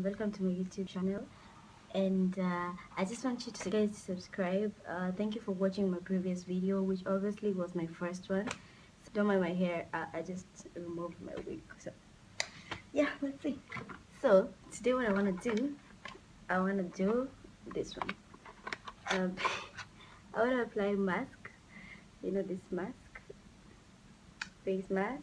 welcome to my YouTube channel. And I just want you to guys subscribe. Thank you for watching my previous video, which obviously was my first one. So don't mind my hair. I just removed my wig. So yeah, let's see. So today, what I want to do, I want to do this one. Um, I want to apply mask. You know this mask, face mask.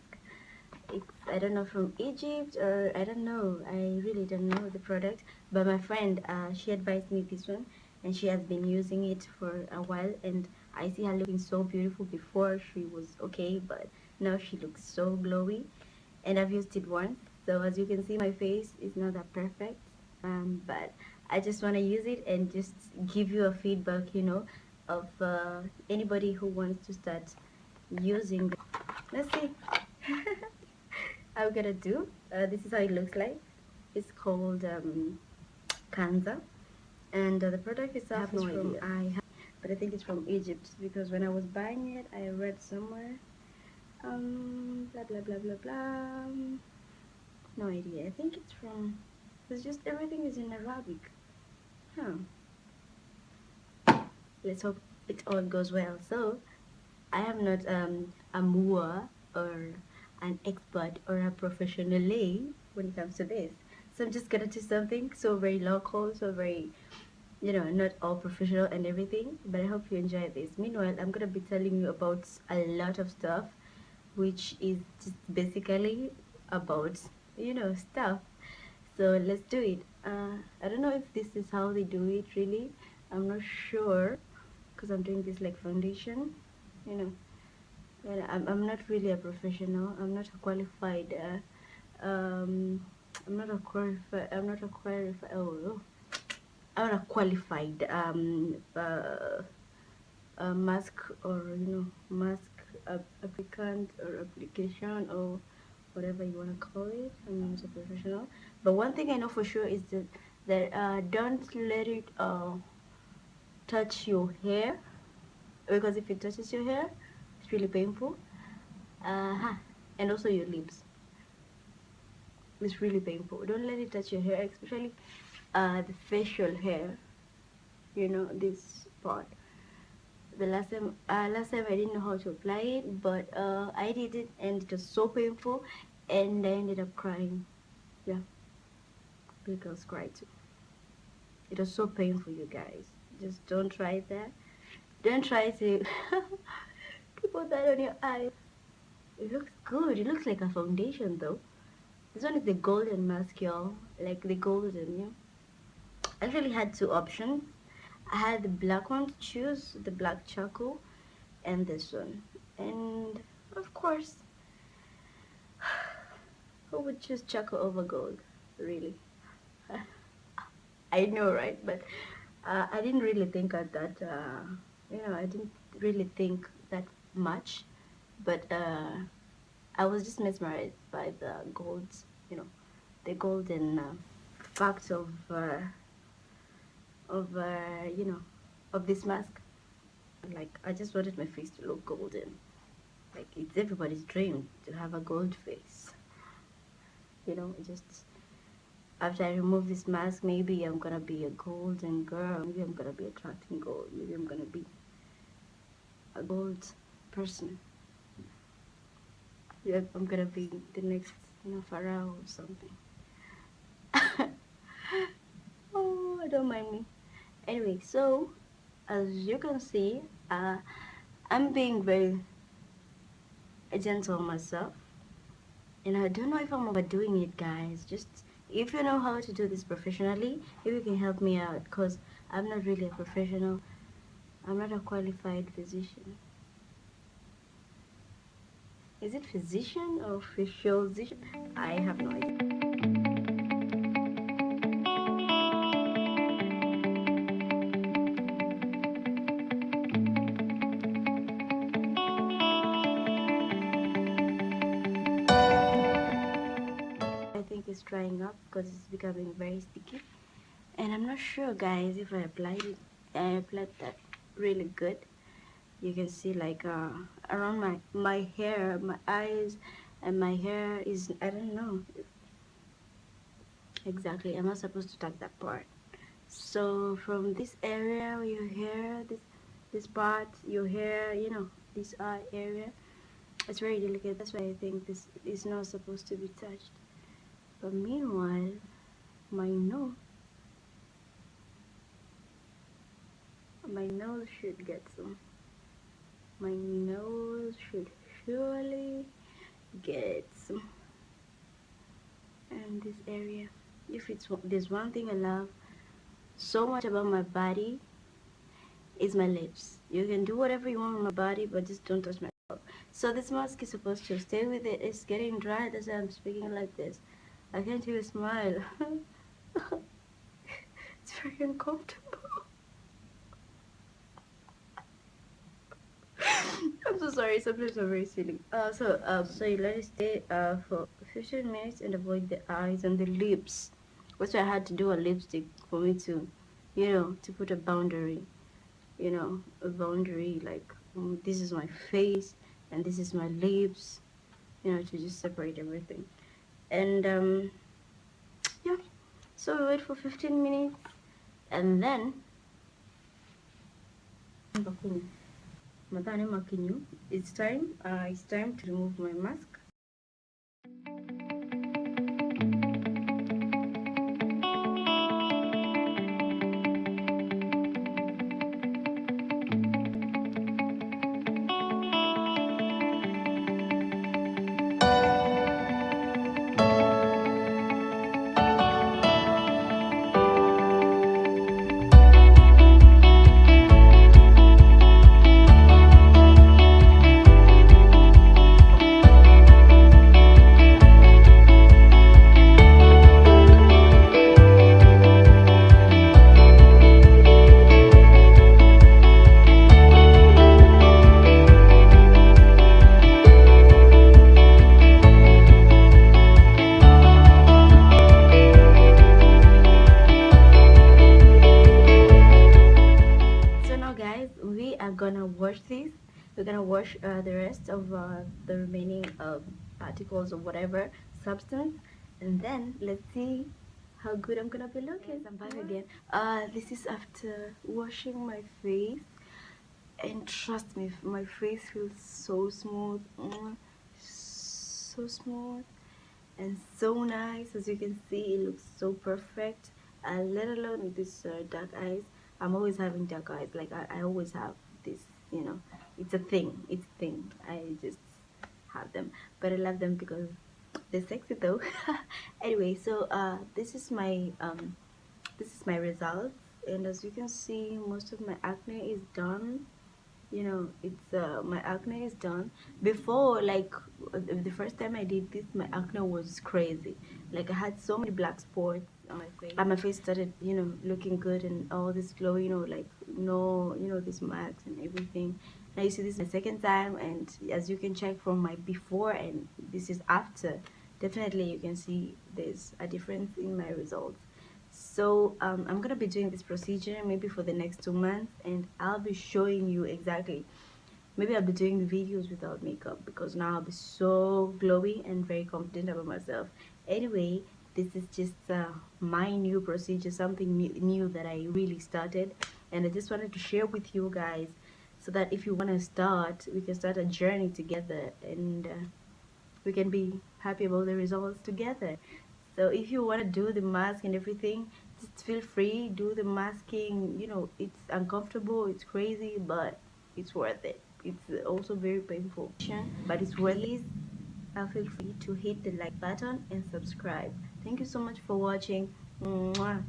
It's, I don't know, from Egypt, or I don't know, I really don't know the product, but my friend, she advised me this one, and she has been using it for a while, and I see her looking so beautiful. Before she was okay, but now she looks so glowy, and I've used it once, so as you can see, my face is not that perfect, but I just want to use it and just give you a feedback, you know, of anybody who wants to start using the, let's see. I'm gonna do, this is how it looks like. It's called Kanza, and the product itself is from but I think it's from Egypt, because when I was buying it, I read somewhere blah blah blah blah blah, no idea. I think it's from, it's just everything is in Arabic. Huh. Let's hope it all goes well. So I am not a mua or an expert or a professional when it comes to this. So I'm just gonna do something so very local, so very, you know, not all professional and everything. But I hope you enjoy this. Meanwhile, I'm gonna be telling you about a lot of stuff, which is just basically about, you know, stuff. So let's do it. I don't know if this is how they do it really. I'm not sure, because I'm doing this like foundation, you know. Well, I'm not really a professional. I'm not a qualified. I'm not a qualified. Oh, I'm not a qualified mask, or you know, mask applicant or application, or whatever you want to call it. I'm not a professional. But one thing I know for sure is that don't let it touch your hair, because if it touches your hair, it's really painful. And also your lips. It's really painful. Don't let it touch your hair, especially the facial hair. You know, this part. The last time I didn't know how to apply it, but I did it, and it was so painful, and I ended up crying. Yeah, big girls cry too. It was so painful, you guys. Just don't try that. Don't try to put that on your eyes. It looks good. It looks like a foundation though. This one is the golden mask, y'all. Like the golden, yeah. I actually had two options. I had the black one to choose, the black charcoal, and this one. And of course, who would choose charcoal over gold? Really? I know, right? But I didn't really think of that. You know, I didn't really think that much. But I was just mesmerized by the gold. You know, the golden fact of you know, of this mask. Like, I just wanted my face to look golden. Like, it's everybody's dream to have a gold face. You know, just after I remove this mask, maybe I'm gonna be a golden girl. Maybe I'm gonna be attracting gold. Maybe I'm gonna be a gold person. Yeah, I'm gonna be the next, you know, Pharaoh or something. Oh, don't mind me. Anyway, so as you can see, I'm being very gentle on myself. And I don't know if I'm overdoing it, guys. Just if you know how to do this professionally, if you can help me out, because I'm not really a professional. I'm not a qualified physician. Is it physician or physician? I have no idea. I think it's drying up because it's becoming very sticky. And I'm not sure, guys, if I applied it. I applied that really good. You can see like around my hair, my eyes, and my hair is, I don't know. exactly. I'm not supposed to touch that part. So from this area, your hair, this part, your hair, you know, this eye area, it's very delicate. That's why I think this is not supposed to be touched. But meanwhile, my nose, my nose should get some. My nose should surely get some. And this area, if it's there's one thing I love so much about my body, is my lips. You can do whatever you want with my body, but just don't touch my lip. So this mask is supposed to stay with it. It's getting dry. That's why I'm speaking like this. I can't even smile. It's very uncomfortable. I'm so sorry. Sometimes I'm very silly. So you let it stay for 15 minutes and avoid the eyes and the lips. That's why I had to do a lipstick for me to, you know, to put a boundary. You know, a boundary like this is my face and this is my lips. You know, to just separate everything. And yeah. So we wait for 15 minutes and then it's time to remove my mask. We are gonna wash this. We're gonna wash the rest of the remaining particles or whatever substance, and then let's see how good I'm gonna be looking. I'm back again. This is after washing my face, and trust me, my face feels so smooth, so smooth and so nice. As you can see, it looks so perfect. Let alone this dark eyes. I'm always having dark eyes. Like I always have this, you know. It's a thing. It's a thing. I just have them, but I love them because they're sexy though. Anyway, so this is my results, and as you can see, most of my acne is done. You know, it's my acne is done. Before, like the first time I did this, my acne was crazy. Like I had so many black spots on my face, and my face started, you know, looking good and all this glow, you know, like no, you know, these marks and everything. Now you see this is my second time, and as you can check from my before and this is after, definitely you can see there's a difference in my results. So I'm gonna be doing this procedure maybe for the next 2 months, and I'll be showing you exactly. Maybe I'll be doing videos without makeup because now I'll be so glowy and very confident about myself. Anyway, this is just my new procedure, something new that I really started, and I just wanted to share with you guys so that if you want to start, we can start a journey together, and we can be happy about the results together. So if you want to do the mask and everything, just feel free, do the masking. You know, it's uncomfortable, it's crazy, but it's worth it. It's also very painful, but it's worth it. Feel free to hit the like button and subscribe. Thank you so much for watching. Mwah.